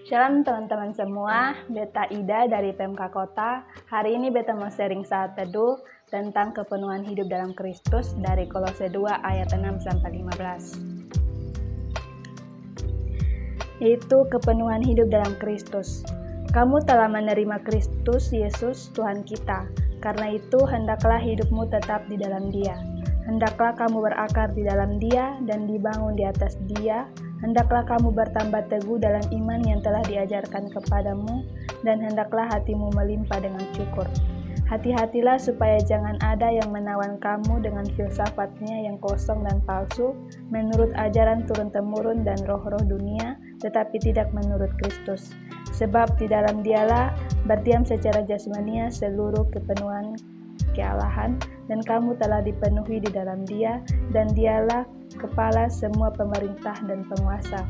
Shalom teman-teman semua, Beta Ida dari PMK Kota. Hari ini Beta mau sharing saat teduh tentang kepenuhan hidup dalam Kristus dari Kolose 2 ayat 6-15. Yaitu kepenuhan hidup dalam Kristus. Kamu telah menerima Kristus Yesus Tuhan kita, karena itu hendaklah hidupmu tetap di dalam Dia. Hendaklah kamu berakar di dalam Dia dan dibangun di atas Dia. Hendaklah kamu bertambah teguh dalam iman yang telah diajarkan kepadamu, dan hendaklah hatimu melimpah dengan syukur. Hati-hatilah supaya jangan ada yang menawan kamu dengan filsafatnya yang kosong dan palsu, menurut ajaran turun-temurun dan roh-roh dunia, tetapi tidak menurut Kristus. Sebab di dalam Dialah berdiam secara jasmania seluruh kepenuhan kealahan, dan kamu telah dipenuhi di dalam Dia, dan Dialah kepala semua pemerintah dan penguasa.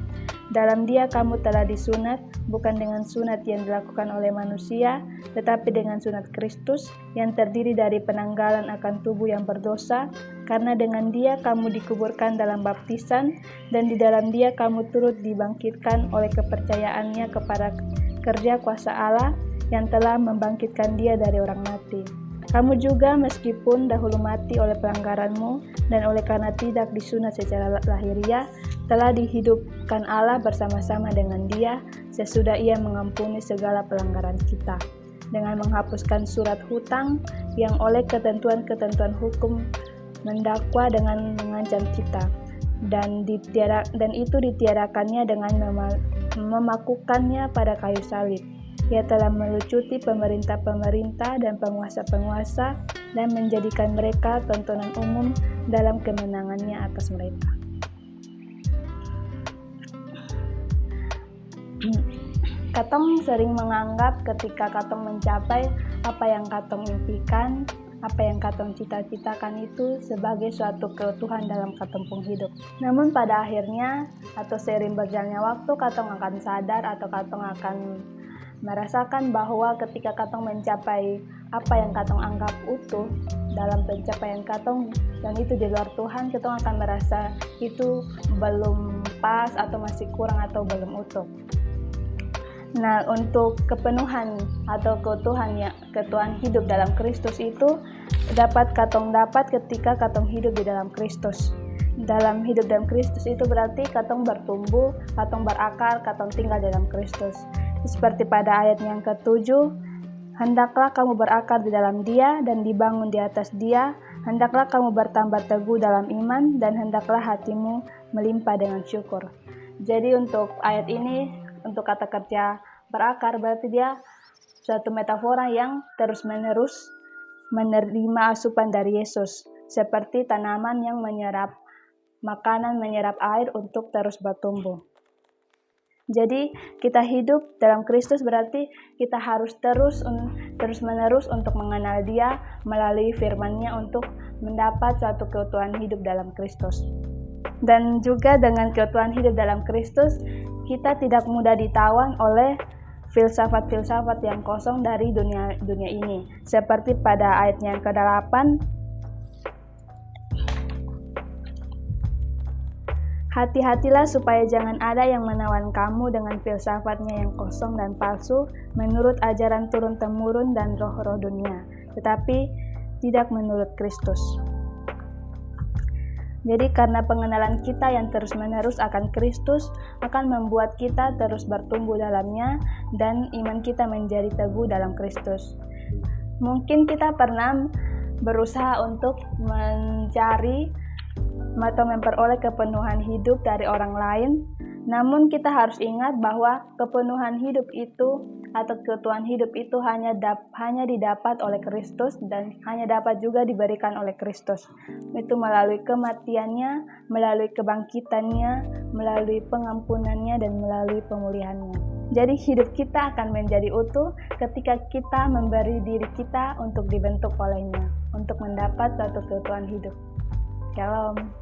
Dalam Dia kamu telah disunat, bukan dengan sunat yang dilakukan oleh manusia, tetapi dengan sunat Kristus, yang terdiri dari penanggalan akan tubuh yang berdosa, karena dengan Dia kamu dikuburkan dalam baptisan, dan di dalam Dia kamu turut dibangkitkan oleh kepercayaannya kepada kerja kuasa Allah, yang telah membangkitkan Dia dari orang mati. Kamu juga meskipun dahulu mati oleh pelanggaranmu dan oleh karena tidak disunat secara lahiriah, telah dihidupkan Allah bersama-sama dengan Dia sesudah Ia mengampuni segala pelanggaran kita, dengan menghapuskan surat hutang yang oleh ketentuan-ketentuan hukum mendakwa dengan mengancam kita, dan itu ditiadakannya dengan memakukannya pada kayu salib. Ia telah melucuti pemerintah-pemerintah dan penguasa-penguasa dan menjadikan mereka tontonan umum dalam kemenangannya atas mereka. Katong sering menganggap ketika katong mencapai apa yang katong impikan, apa yang katong cita-citakan itu sebagai suatu keutuhan dalam katong hidup. Namun pada akhirnya atau seiring berjalannya waktu, katong akan sadar atau katong akan merasakan bahwa ketika katong mencapai apa yang katong anggap utuh dalam pencapaian katong, dan itu di luar Tuhan, katong akan merasa itu belum pas atau masih kurang atau belum utuh. Nah, untuk kepenuhan atau keutuhan hidup dalam Kristus itu dapat katong dapat ketika katong hidup di dalam Kristus. Dalam hidup dalam Kristus itu berarti katong bertumbuh, katong berakar, katong tinggal dalam Kristus. Seperti pada ayat yang ke-7, hendaklah kamu berakar di dalam Dia dan dibangun di atas Dia, hendaklah kamu bertambah teguh dalam iman, dan hendaklah hatimu melimpah dengan syukur. Jadi untuk ayat ini, untuk kata kerja berakar, berarti dia suatu metafora yang terus-menerus menerima asupan dari Yesus, seperti tanaman yang menyerap makanan, menyerap air untuk terus bertumbuh. Jadi kita hidup dalam Kristus berarti kita harus terus-menerus untuk mengenal Dia melalui firman-Nya untuk mendapat suatu keutuhan hidup dalam Kristus. Dan juga dengan keutuhan hidup dalam Kristus, kita tidak mudah ditawan oleh filsafat-filsafat yang kosong dari dunia ini. Seperti pada ayat yang ke-8, hati-hatilah supaya jangan ada yang menawan kamu dengan filsafatnya yang kosong dan palsu, menurut ajaran turun-temurun dan roh-roh dunia, tetapi tidak menurut Kristus. Jadi karena pengenalan kita yang terus-menerus akan Kristus akan membuat kita terus bertumbuh dalamnya dan iman kita menjadi teguh dalam Kristus. Mungkin kita pernah berusaha untuk mencari atau memperoleh kepenuhan hidup dari orang lain, namun kita harus ingat bahwa kepenuhan hidup itu atau keutuhan hidup itu hanya didapat oleh Kristus dan hanya dapat juga diberikan oleh Kristus. Itu melalui kematiannya, melalui kebangkitannya, melalui pengampunannya, dan melalui pemulihannya. Jadi hidup kita akan menjadi utuh ketika kita memberi diri kita untuk dibentuk olehnya, untuk mendapat suatu keutuhan hidup. Shalom.